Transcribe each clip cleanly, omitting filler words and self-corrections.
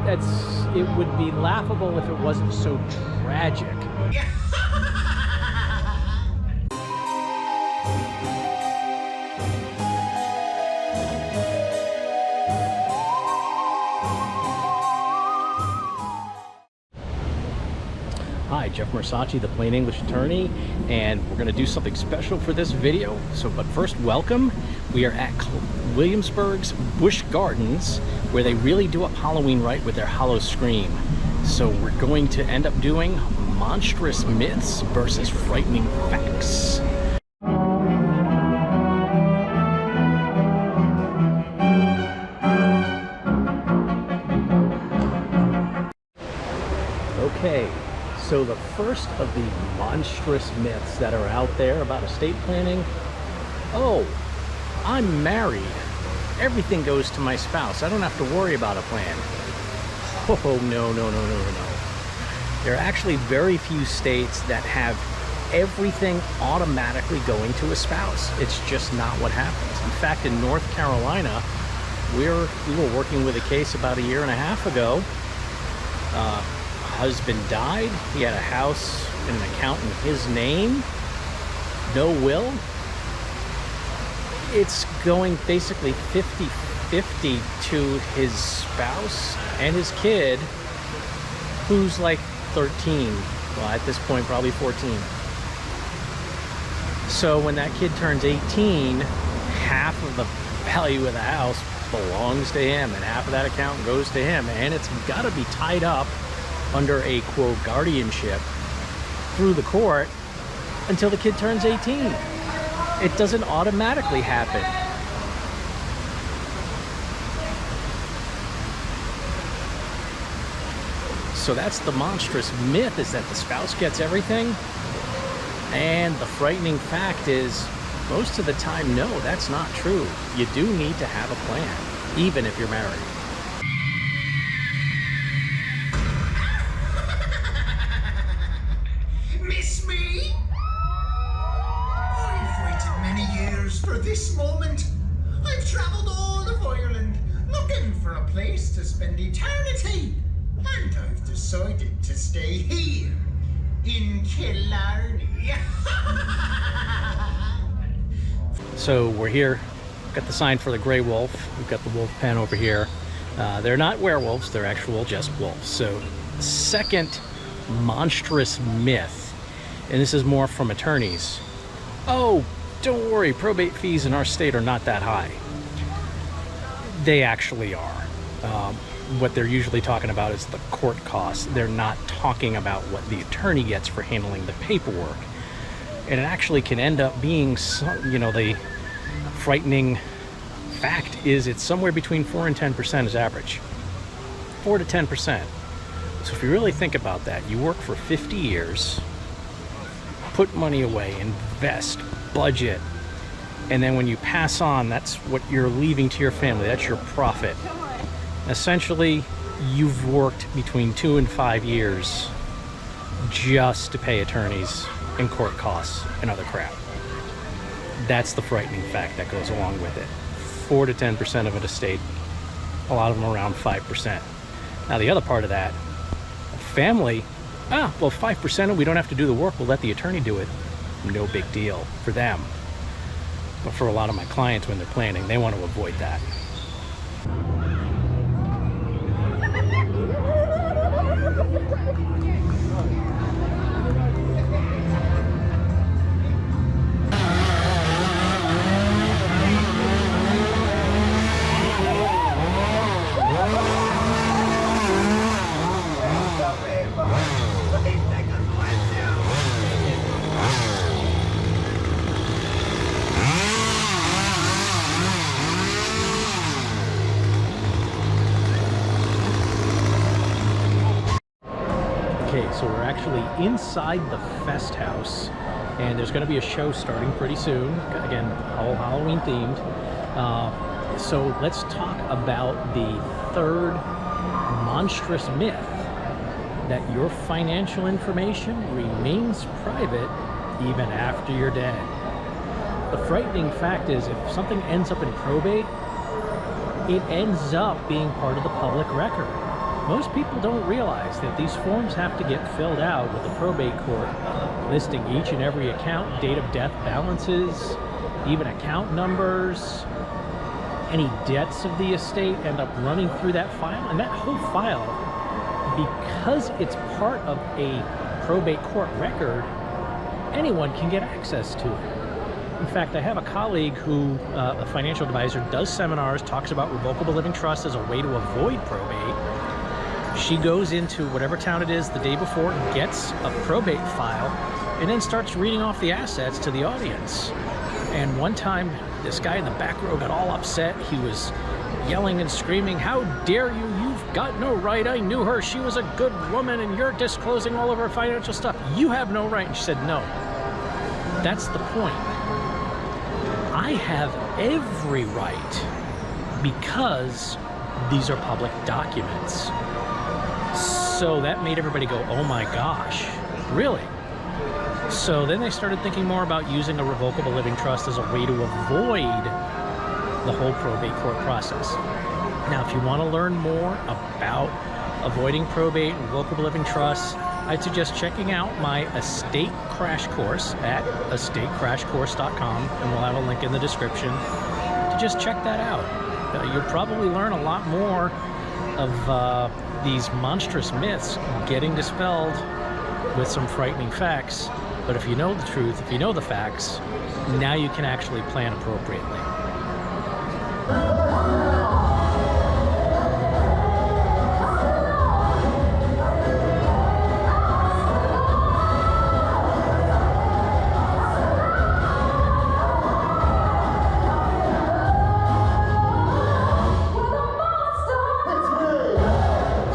it would be laughable if it wasn't so tragic. Hi, Jeff Mersace, the Plain English Attorney, and we're going to do something special for this video. But first, welcome. We are at Williamsburg's Busch Gardens, where they really do up Halloween right with their Hollow Scream. So we're going to end up doing Monstrous Myths versus Frightening Facts. Okay. So the first of the monstrous myths that are out there about estate planning: oh, I'm married. Everything goes to my spouse. I don't have to worry about a plan. Oh, no. There are actually very few states that have everything automatically going to a spouse. It's just not what happens. In fact, in North Carolina, we were working with a case about 1.5 years ago. Husband died. He had a house and an account in his name, no will. It's going basically 50-50 to his spouse and his kid, who's like 13. Well, at this point, probably 14. So when that kid turns 18, half of the value of the house belongs to him, and half of that account goes to him, and it's got to be tied up under a quote guardianship through the court until the kid turns 18. It doesn't automatically happen. So that's the monstrous myth, is that the spouse gets everything. And the frightening fact is, most of the time, no, that's not true. You do need to have a plan, even if you're married. For this moment, I've traveled all of Ireland looking for a place to spend eternity, and I've decided to stay here in Killarney. So we're here, got the sign for the gray wolf. We've got the wolf pen over here. They're not werewolves, they're actual just wolves. So second monstrous myth, and this is more from attorneys. Oh, don't worry, probate fees in our state are not that high. They actually are. What they're usually talking about is the court costs. They're not talking about what the attorney gets for handling the paperwork. And it actually can end up being, you know, the frightening fact is it's somewhere between 4 and 10% is average. 4 to 10%. So if you really think about that, you work for 50 years, put money away, invest, budget, and then when you pass on, that's what you're leaving to your family. That's your profit. Essentially, you've worked between 2 and 5 years just to pay attorneys and court costs and other crap. That's the frightening fact that goes along with it. 4 to 10% of an estate, a lot of them around 5%. Now the other part of that, family, well, 5% and we don't have to do the work, we'll let the attorney do it. No big deal for them. But for a lot of my clients, when they're planning, they want to avoid that. Okay, so we're actually inside the Fest House, and there's going to be a show starting pretty soon. Again, all Halloween themed. So let's talk about the third monstrous myth, that your financial information remains private even after you're dead. The frightening fact is, if something ends up in probate, it ends up being part of the public record. Most people don't realize that these forms have to get filled out with the probate court, listing each and every account, date of death balances, even account numbers. Any debts of the estate end up running through that file, and that whole file, because it's part of a probate court record, anyone can get access to it. In fact, I have a colleague who, a financial advisor, does seminars, talks about revocable living trust as a way to avoid probate. She goes into whatever town it is the day before, gets a probate file, and then starts reading off the assets to the audience. And one time, this guy in the back row got all upset. He was yelling and screaming, "How dare you? You've got no right. I knew her. She was a good woman, and you're disclosing all of her financial stuff. You have no right." And she said, "No, that's the point. I have every right because these are public documents." So that made everybody go, "Oh my gosh, really?" So then they started thinking more about using a revocable living trust as a way to avoid the whole probate court process. Now, if you want to learn more about avoiding probate and revocable living trusts, I'd suggest checking out my estate crash course at estatecrashcourse.com, and we'll have a link in the description to just check that out. You'll probably learn a lot more of these monstrous myths getting dispelled with some frightening facts. But if you know the truth, if you know the facts, now you can actually plan appropriately.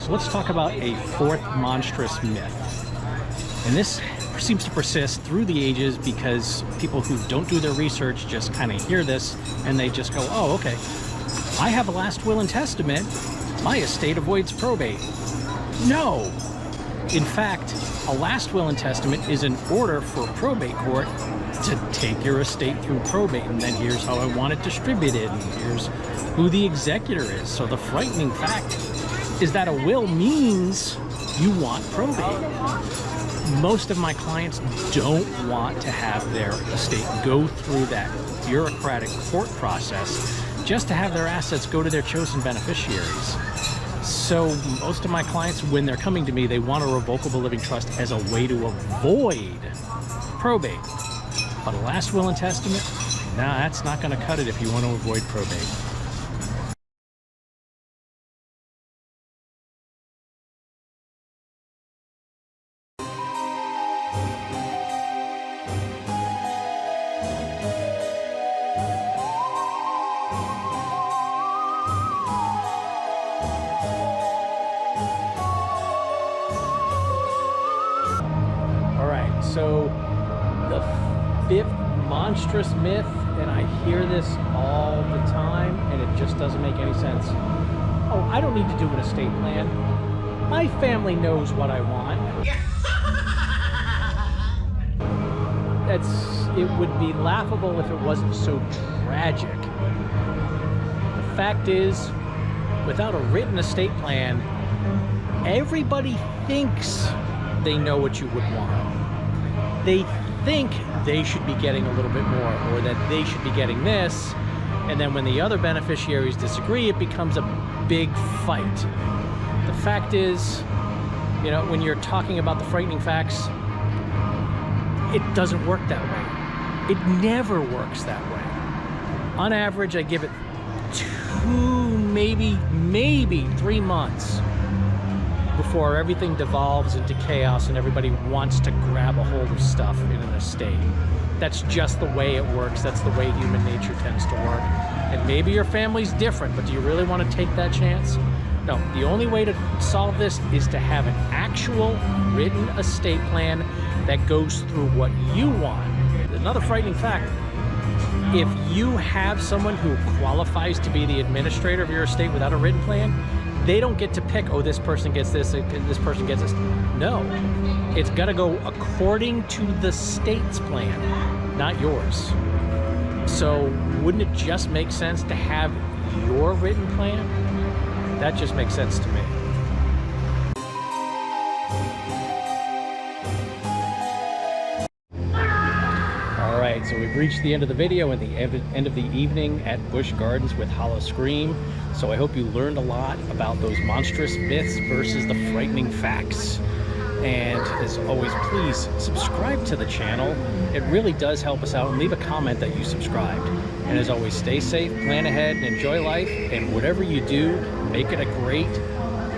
So let's talk about a fourth monstrous myth. And this seems to persist through the ages because people who don't do their research just kind of hear this and they just go, "Oh, okay, I have a last will and testament. My estate avoids probate." No. In fact, a last will and testament is an order for probate court to take your estate through probate, and then here's how I want it distributed, and here's who the executor is. So the frightening fact is that a will means you want probate. Most of my clients don't want to have their estate go through that bureaucratic court process just to have their assets go to their chosen beneficiaries. So most of my clients, when they're coming to me, they want a revocable living trust as a way to avoid probate. But a last will and testament, nah, that's not going to cut it if you want to avoid probate. So the fifth monstrous myth, and I hear this all the time, and it just doesn't make any sense. "Oh, I don't need to do an estate plan. My family knows what I want." It would be laughable if it wasn't so tragic. The fact is, without a written estate plan, everybody thinks they know what you would want. They think they should be getting a little bit more, or that they should be getting this, and then when the other beneficiaries disagree, it becomes a big fight. The fact is, you know, when you're talking about the frightening facts, it doesn't work that way. It never works that way. On average, I give it 2, maybe 3 months before everything devolves into chaos and everybody wants to grab a hold of stuff in an estate. That's just the way it works. That's the way human nature tends to work. And maybe your family's different, but do you really want to take that chance? No, the only way to solve this is to have an actual written estate plan that goes through what you want. Another frightening fact, if you have someone who qualifies to be the administrator of your estate without a written plan, they don't get to pick, "Oh, this person gets this, this person gets this." No, it's got to go according to the state's plan, not yours. So wouldn't it just make sense to have your written plan? That just makes sense to me. So we've reached the end of the video and the end of the evening at Busch Gardens with Hollow Scream. So I hope you learned a lot about those monstrous myths versus the frightening facts. And as always, please subscribe to the channel. It really does help us out, and leave a comment that you subscribed. And as always, stay safe, plan ahead, and enjoy life. And whatever you do, make it a great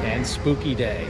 and spooky day.